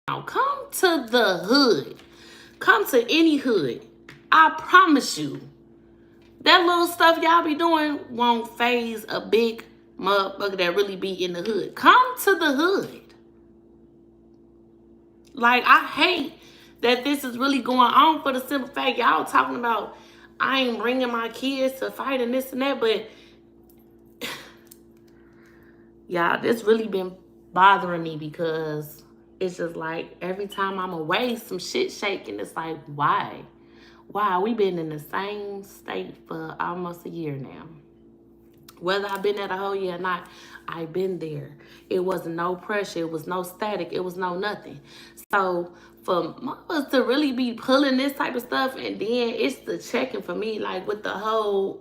Now, come to the hood. Come to any hood. I promise you, that little stuff y'all be doing won't phase a big motherfucker that really be in the hood. Come to the hood. Like, I hate that this is really going on for the simple fact y'all talking about I ain't bringing my kids to fight and this and that, but y'all, this really been bothering me because it's just like every time I'm away, some shit shaking. It's like, why? Why? We been in the same state for almost a year now. Whether I've been there the whole year or not, I've been there. It wasn't no pressure. It was no static. It was no nothing. So for mothers to really be pulling this type of stuff, and then it's the checking for me, like with the whole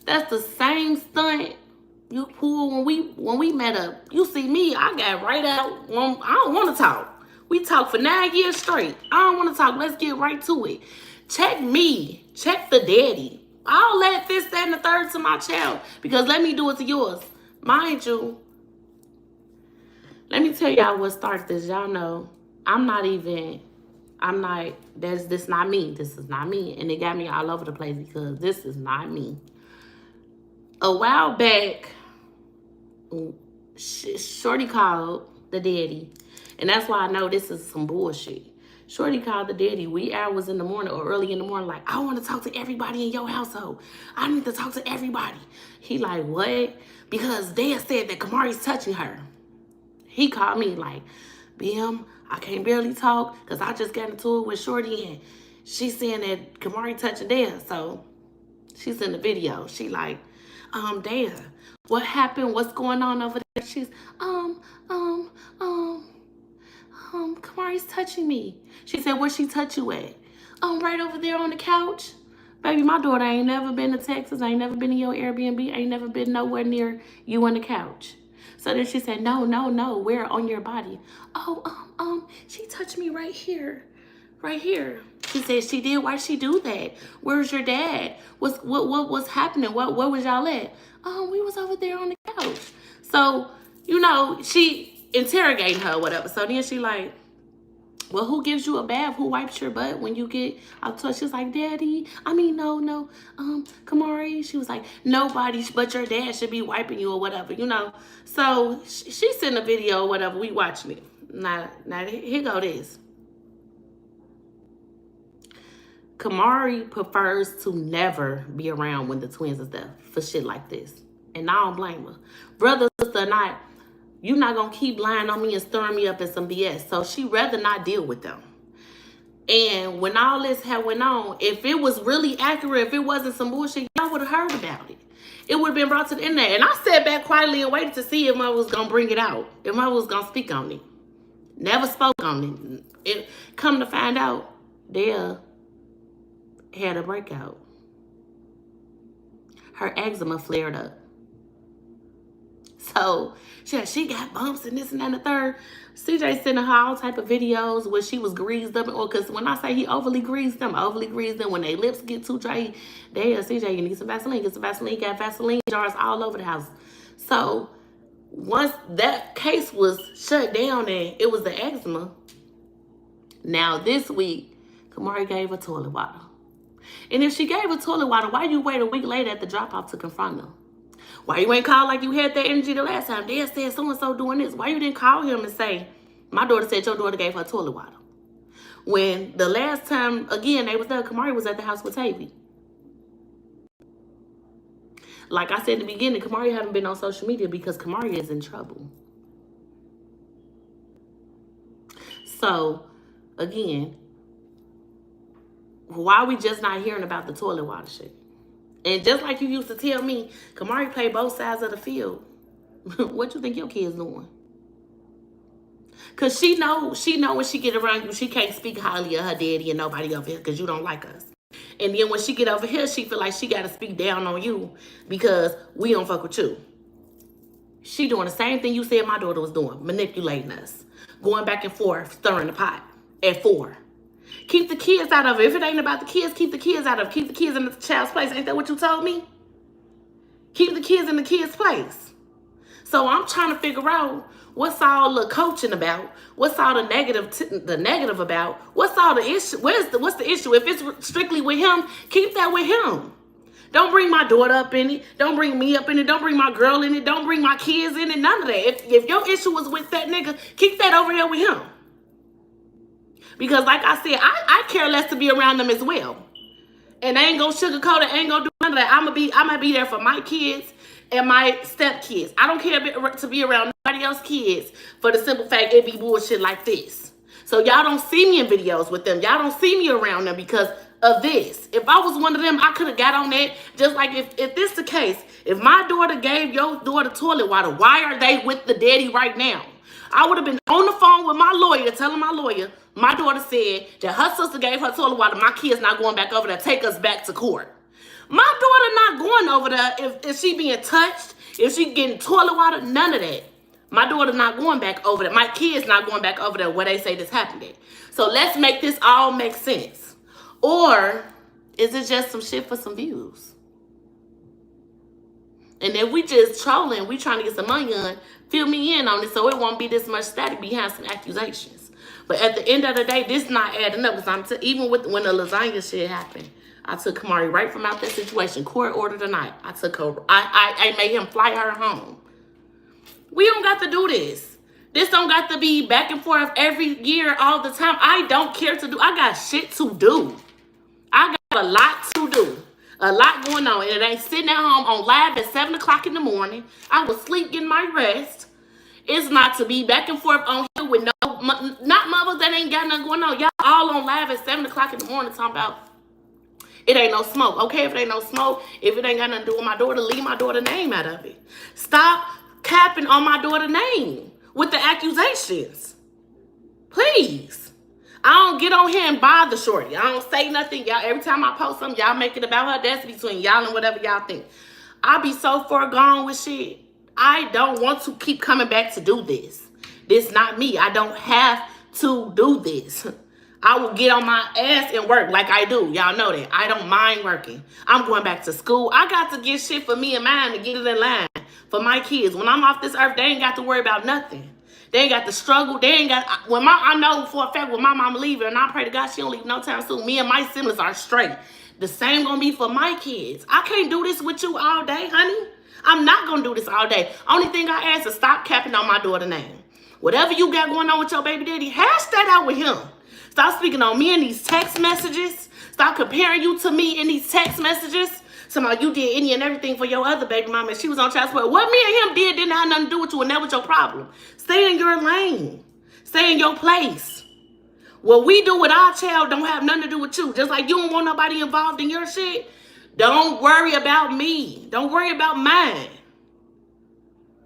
that's the same stunt you pulled when we met up. You see me, I got right out. I don't want to talk. We talked for 9 years straight. I don't want to talk. Let's get right to it. Check me. Check the daddy. I'll let this, that, and the third to my child because let me do it to yours. Mind you, let me tell y'all what started this. Y'all know this not me. This is not me. And it got me all over the place because this is not me. A while back, Shorty called the daddy. And that's why I know this is some bullshit. Shorty called the daddy wee hours in the morning or early in the morning, like, I want to talk to everybody in your household. I need to talk to everybody. He like, what? Because Dad said that Camari's touching her. He called me like, Bim, I can't barely talk because I just got into it with Shorty and she's saying that Camari touching Dad. So she's in the video. She like, Dad, what happened? What's going on over there? She's, Camari's touching me. She said, where she touch you at? Right over there on the couch. Baby, my daughter ain't never been to Texas. Ain't never been in your Airbnb. Ain't never been nowhere near you on the couch. So then she said, no, where on your body? She touched me right here. Right here. She said she did. Why'd she do that? Where's your dad? What's happening? Where was y'all at? We was over there on the couch. So, you know, she interrogating her or whatever. So then she like, well, who gives you a bath? Who wipes your butt when you get out to her? She's like, Daddy. No. Camari. She was like, nobody but your dad should be wiping you or whatever, you know. So she sent a video or whatever. We watching it. Now here go this. Camari prefers to never be around when the twins and stuff for shit like this. And I don't blame her. Brother, sister, not. You're not going to keep lying on me and stirring me up in some BS. So she rather not deal with them. And when all this had went on, if it was really accurate, if it wasn't some bullshit, y'all would have heard about it. It would have been brought to the internet. And I sat back quietly and waited to see if I was going to bring it out. If I was going to speak on it. Never spoke on it. Come to find out, they had a breakout. Her eczema flared up. So she got bumps and this and that and the third. CJ sending her all type of videos where she was greased up. Or because when I say he overly greased them, when their lips get too dry, CJ, you need some Vaseline. Get some Vaseline. Got Vaseline jars all over the house. So once that case was shut down and it was the eczema, now this week, Camari gave her toilet water. And if she gave her toilet water, why you wait a week later at the drop-off to confront her? Why you ain't call like you had that energy the last time? Dad said so-and-so doing this. Why you didn't call him and say, my daughter said your daughter gave her toilet water? When the last time, again, they was there, Camari was at the house with Tavy. Like I said in the beginning, Camari haven't been on social media because Camari is in trouble. So, again, why are we just not hearing about the toilet water shit? And just like you used to tell me, Camari played both sides of the field. What you think your kid's doing? Because she know when she get around you, she can't speak highly of her daddy and nobody over here because you don't like us. And then when she get over here, she feel like she got to speak down on you because we don't fuck with you. She doing the same thing you said my daughter was doing, manipulating us. Going back and forth, stirring the pot at 4. Keep the kids out of it. If it ain't about the kids, keep the kids out of it. Keep the kids in the child's place. Ain't that what you told me? Keep the kids in the kids' place. So I'm trying to figure out What's all the coaching about? What's all the negative about? What's all the issue? What's the issue? If it's strictly with him, keep that with him. Don't bring my daughter up in it. Don't bring me up in it. Don't bring my girl in it. Don't bring my kids in it. None of that. If your issue was with that nigga, keep that over here with him. Because like I said, I care less to be around them as well. And I ain't gonna sugarcoat it. I ain't gonna do none of that. I'm gonna be there for my kids and my stepkids. I don't care to be around nobody else's kids for the simple fact it be bullshit like this. So y'all don't see me in videos with them. Y'all don't see me around them because of this. If I was one of them, I could have got on that. Just like if this the case, if my daughter gave your daughter toilet water, why are they with the daddy right now? I would have been on the phone with my lawyer, telling my lawyer, my daughter said that her sister gave her toilet water. My kid's not going back over there. Take us back to court. My daughter not going over there if she being touched, if she getting toilet water, none of that. My daughter not going back over there. My kid's not going back over there where they say this happened at. So let's make this all make sense. Or is it just some shit for some views? And if we just trolling, we trying to get some money on, fill me in on it so it won't be this much static behind some accusations. But at the end of the day, this not adding up. Because even when the lasagna shit happened, I took Camari right from out that situation. Court order tonight. I took her. I made him fly her home. We don't got to do this. This don't got to be back and forth every year all the time. I don't care to do. I got shit to do. I got a lot to do. A lot going on. And it ain't sitting at home on live at 7 o'clock in the morning. I was sleep getting my rest. It's not to be back and forth on here with not mothers that ain't got nothing going on. Y'all all on live at 7 o'clock in the morning talking about it ain't no smoke. Okay, if it ain't no smoke, if it ain't got nothing to do with my daughter, leave my daughter's name out of it. Stop capping on my daughter's name with the accusations. Please. I don't get on here and bother shorty. I don't say nothing. Y'all, every time I post something, y'all make it about her. That's between y'all and whatever y'all think. I be so far gone with shit. I don't want to keep coming back to do this. This not me. I don't have to do this. I will get on my ass and work like I do. Y'all know that. I don't mind working. I'm going back to school. I got to get shit for me and mine to get it in line for my kids. When I'm off this earth, they ain't got to worry about nothing. They ain't got to struggle. They ain't got. I know for a fact when my mama leaving, and I pray to God she don't leave no time soon. Me and my siblings are straight. The same gonna be for my kids. I can't do this with you all day, honey. I'm not gonna do this all day. Only thing I ask is stop capping on my daughter's name. Whatever you got going on with your baby daddy, hash that out with him. Stop speaking on me in these text messages. Stop comparing you to me in these text messages. Somehow you did any and everything for your other baby mama and she was on child support. What me and him didn't have nothing to do with you and that was your problem. Stay in your lane. Stay in your place. What we do with our child don't have nothing to do with you. Just like you don't want nobody involved in your shit, don't worry about me. Don't worry about mine.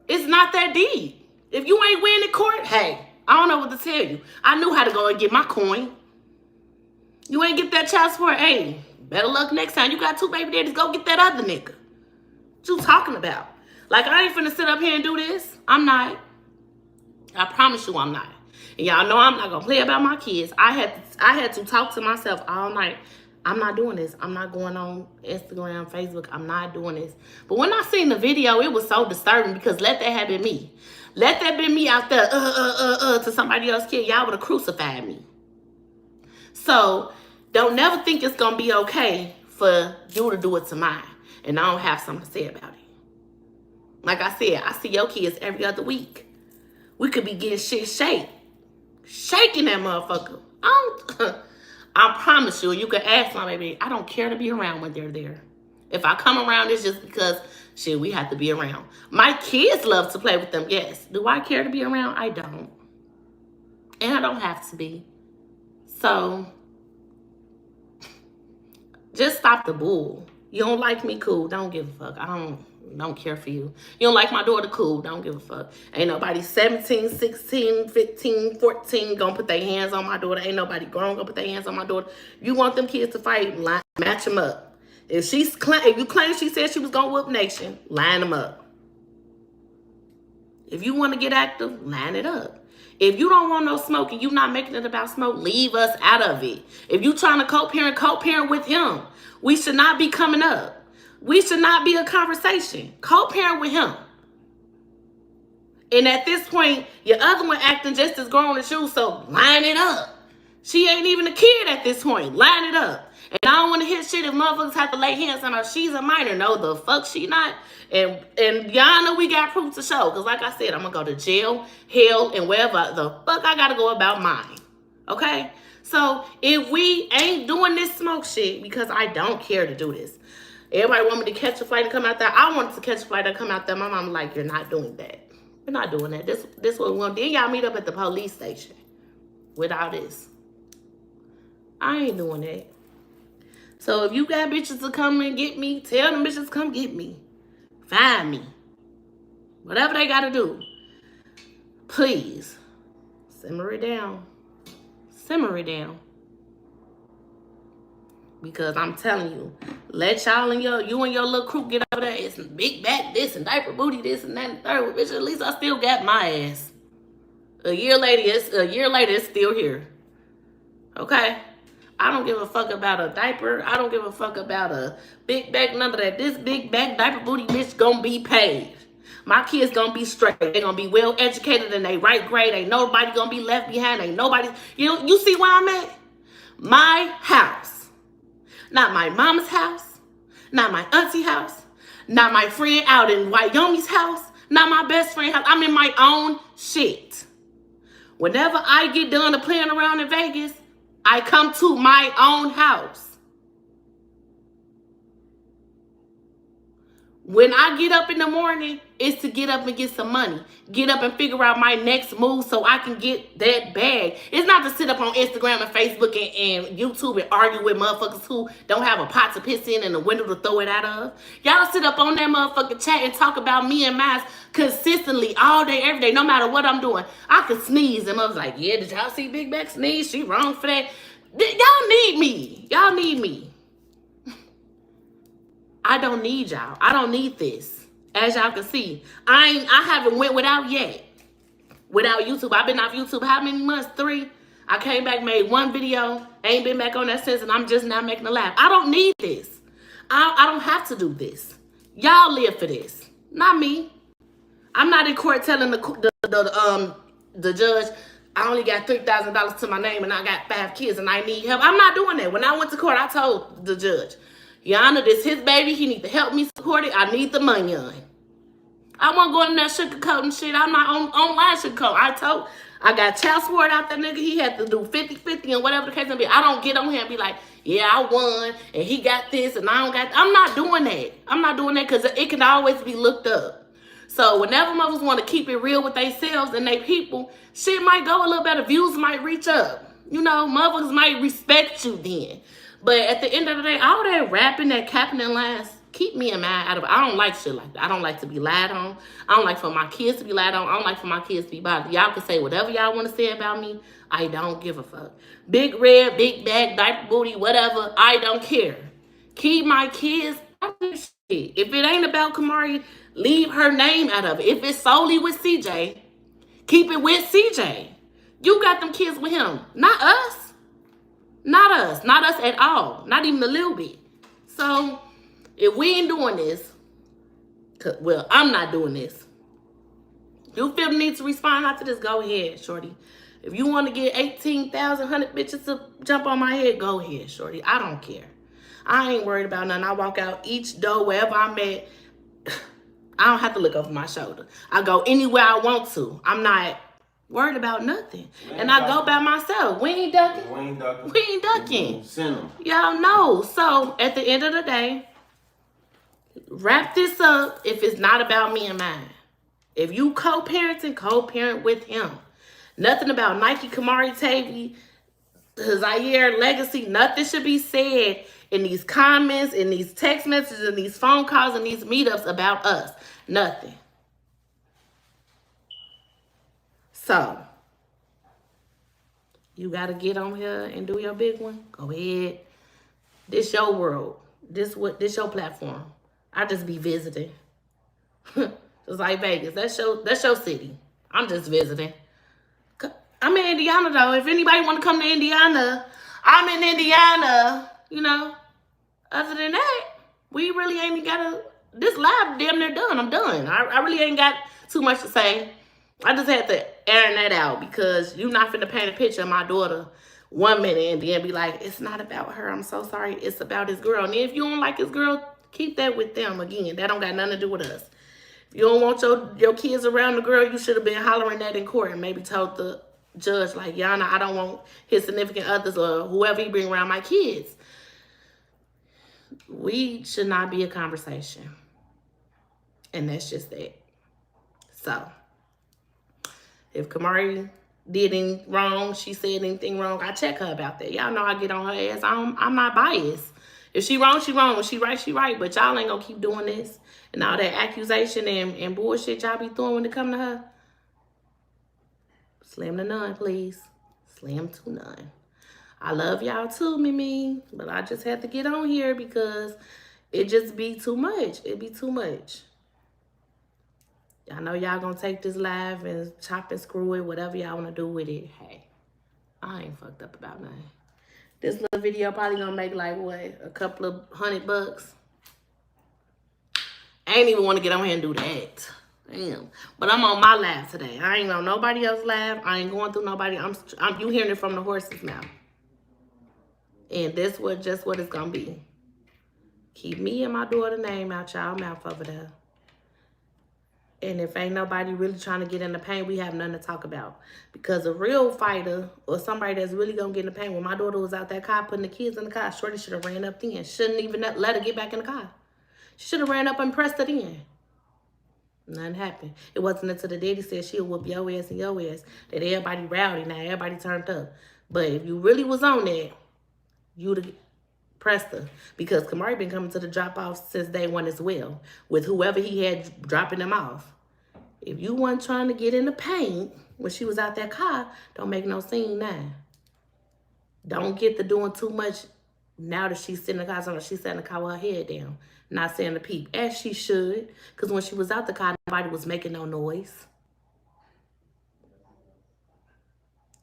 It's not that deep. If you ain't winning court, hey, I don't know what to tell you. I knew how to go and get my coin. You ain't get that child support, hey, better luck next time. You got 2 baby daddies, go get that other nigga. What you talking about? Like, I ain't finna sit up here and do this. I'm not. I promise you I'm not. And y'all know I'm not gonna play about my kids. I had to talk to myself all night. I'm not doing this. I'm not going on Instagram, Facebook. I'm not doing this. But when I seen the video, it was so disturbing because let that have been me. Let that been me out there, to somebody else's kid. Y'all would have crucified me. So don't never think it's gonna be okay for you to do it to mine. And I don't have something to say about it. Like I said, I see your kids every other week. We could be getting shit shaking that motherfucker. I promise you, you can ask my baby, I don't care to be around when they're there. If I come around, it's just because, shit, we have to be around. My kids love to play with them, yes. Do I care to be around? I don't. And I don't have to be. So, just stop the bull. You don't like me, cool. Don't give a fuck. I don't care for you. You don't like my daughter, cool. Don't give a fuck. Ain't nobody 17, 16, 15, 14 gonna put their hands on my daughter. Ain't nobody grown gonna put their hands on my daughter. You want them kids to fight, match them up. If you claim she said she was gonna whoop Nation, line them up. If you want to get active, line it up. If you don't want no smoke and you not making it about smoke, leave us out of it. If you trying to co-parent with him. We should not be coming up. We should not be a conversation. Co-parent with him. And at this point, your other one acting just as grown as you, so line it up. She ain't even a kid at this point. Line it up. And I don't want to hear shit if motherfuckers have to lay hands on her. She's a minor. No, the fuck she not. And y'all know we got proof to show. Because like I said, I'm going to go to jail, hell, and wherever the fuck I got to go about mine. Okay? So if we ain't doing this smoke shit, because I don't care to do this. Everybody want me to catch a flight and come out there. I wanted to catch a flight and come out there. My mom like, you're not doing that. We're not doing that. This what we want. Then y'all meet up at the police station with all this. I ain't doing that. So if you got bitches to come and get me, tell them bitches come get me. Find me. Whatever they got to do. Please. Simmer it down. Simmer it down. Because I'm telling you, let y'all and you and your little crew get over there. It's big back this and diaper booty this and that and third. Well, bitch, at least I still got my ass. A year later, it's still here. Okay? I don't give a fuck about a diaper. I don't give a fuck about a big back, none of that. This big back diaper booty bitch gonna be paid. My kids gonna be straight. They gonna be well educated in their right grade. Ain't nobody gonna be left behind. Ain't nobody. You see where I'm at? My house. Not my mama's house. Not my auntie house. Not my friend out in Wyoming's house. Not my best friend house. I'm in my own shit. Whenever I get done playing around in Vegas, I come to my own house. When I get up in the morning, it's to get up and get some money. Get up and figure out my next move so I can get that bag. It's not to sit up on Instagram and Facebook and YouTube and argue with motherfuckers who don't have a pot to piss in and a window to throw it out of. Y'all sit up on that motherfucking chat and talk about me and mine consistently all day, every day, no matter what I'm doing. I could sneeze and I was like, yeah, did y'all see Big Back sneeze? She wrong for that. Y'all need me. Y'all need me. I don't need y'all. I don't need this. As y'all can see, I haven't went without yet. Without YouTube. I've been off YouTube how many months? 3. I came back, made 1 video. Ain't been back on that since, and I'm just now making a laugh. I don't need this. I don't have to do this. Y'all live for this. Not me. I'm not in court telling the judge I only got $3,000 to my name and I got 5 kids and I need help. I'm not doing that. When I went to court, I told the judge, Your Honor, this his baby. He need to help me support it. I need the money on it. I won't go in there sugarcoating shit. I'm not online sugarcoating. I got child support out there, nigga. He had to do 50-50 and whatever the case may be. I don't get on here and be like, yeah, I won and he got this and I don't got. I'm not doing that. I'm not doing that because it can always be looked up. So whenever mothers want to keep it real with themselves and they people, shit might go a little better. Views might reach up. You know, mothers might respect you then. But at the end of the day, all that rapping, that capping and lines, keep me and mine out of it. I don't like shit like that. I don't like to be lied on. I don't like for my kids to be lied on. I don't like for my kids to be bothered. Y'all can say whatever y'all want to say about me. I don't give a fuck. Big red, big bag, diaper booty, whatever. I don't care. Keep my kids out of this shit. If it ain't about Camari, leave her name out of it. If it's solely with CJ, keep it with CJ. You got them kids with him. Not us. Not us. Not us at all. Not even a little bit. So, if we ain't doing this, well, I'm not doing this. You feel the need to respond after this, go ahead, shorty. If you want to get 18,000, 100 bitches to jump on my head, go ahead, shorty. I don't care. I ain't worried about nothing. I walk out each door, wherever I'm at. I don't have to look over my shoulder. I go anywhere I want to. I'm not worried about nothing. And I go by myself. We ain't ducking. We ain't ducking. Y'all know. So, at the end of the day, wrap this up if it's not about me and mine. If you co-parenting, co-parent with him. Nothing about Nikee, Camari, Tavy, Zaire, Legacy. Nothing should be said in these comments, in these text messages, in these phone calls, and these meetups about us. Nothing. So, you got to get on here and do your big one. Go ahead. This your world. This your platform. I just be visiting. Just like Vegas. That's your city. I'm just visiting. I'm in Indiana, though. If anybody want to come to Indiana, I'm in Indiana. You know, other than that, we really ain't got to... This live damn near done. I'm done. I really ain't got too much to say. I just had to air that out because you're not finna paint a picture of my daughter 1 minute and then be like, it's not about her. I'm so sorry. It's about his girl. And if you don't like his girl, keep that with them. Again, that don't got nothing to do with us. If you don't want your kids around the girl, you should have been hollering that in court and maybe told the judge, like, Yana, I don't want his significant others or whoever he bring around my kids. We should not be a conversation. And that's just that. So, if Camari did anything wrong, she said anything wrong, I check her about that. Y'all know I get on her ass. I'm not biased. If she wrong, she wrong. If she right, she right. But y'all ain't gonna keep doing this. And all that accusation and bullshit y'all be throwing when it come to her. Slim to none, please. Slim to none. I love y'all too, Mimi. But I just had to get on here because it just be too much. It be too much. I know y'all gonna take this live and chop and screw it, whatever y'all wanna do with it. Hey, I ain't fucked up about nothing. This little video probably gonna make like what, a couple of $100. I ain't even wanna get on here and do that. Damn. But I'm on my live today. I ain't on nobody else's live. I ain't going through nobody. You hearing it from the horse's mouth. And that's just what it's gonna be. Keep me and my daughter's name out y'all mouth over there. And if ain't nobody really trying to get in the paint, we have nothing to talk about. Because a real fighter or somebody that's really going to get in the paint, when my daughter was out that car putting the kids in the car, Shorty should have ran up then. Shouldn't even let her get back in the car. She should have ran up and pressed it in. Nothing happened. It wasn't until the daddy said she'll whoop your ass and your ass that everybody rowdy now. Everybody turned up. But if you really was on that, you'd have pressed her. Because Camari been coming to the drop-off since day one as well. With whoever he had dropping them off. If you weren't trying to get in the paint when she was out that car, don't make no scene now. Don't get to doing too much now that she's sitting in the car. So she's sitting in the car with her head down, not saying the peep, as she should. Because when she was out the car, nobody was making no noise.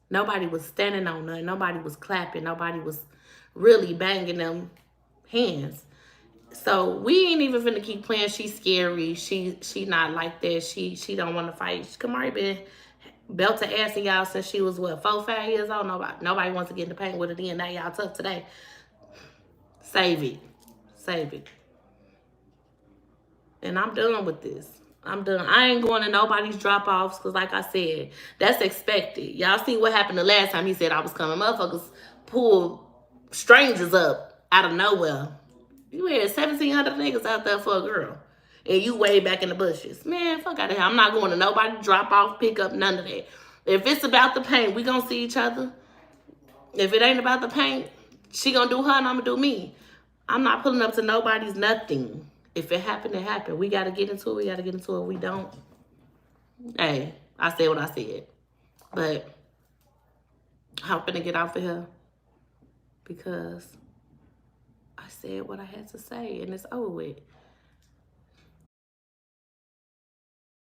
Nobody was standing on her. Nobody was clapping. Nobody was really banging them hands. So we ain't even finna keep playing. She's scary. She not like that. She don't want to fight. Camari been belt to ass in y'all since she was what, 4, 5 years old. Nobody wants to get in the paint with her then. Now y'all tough today. Save it. Save it. And I'm done with this. I'm done. I ain't going to nobody's drop-offs because, like I said, that's expected. Y'all see what happened the last time he said I was coming. Motherfuckers pulled strangers up out of nowhere. You had 1,700 niggas out there for a girl. And you way back in the bushes. Man, fuck out of here. I'm not going to nobody drop-off, pick up, none of that. If it's about the paint, we gonna see each other. If it ain't about the paint, she gonna do her and I'm gonna do me. I'm not pulling up to nobody's nothing. If it happened, it happened. We got to get into it. We got to get into it. We don't. Hey, I said what I said. But I'm finna get off of here because I said what I had to say and it's over with.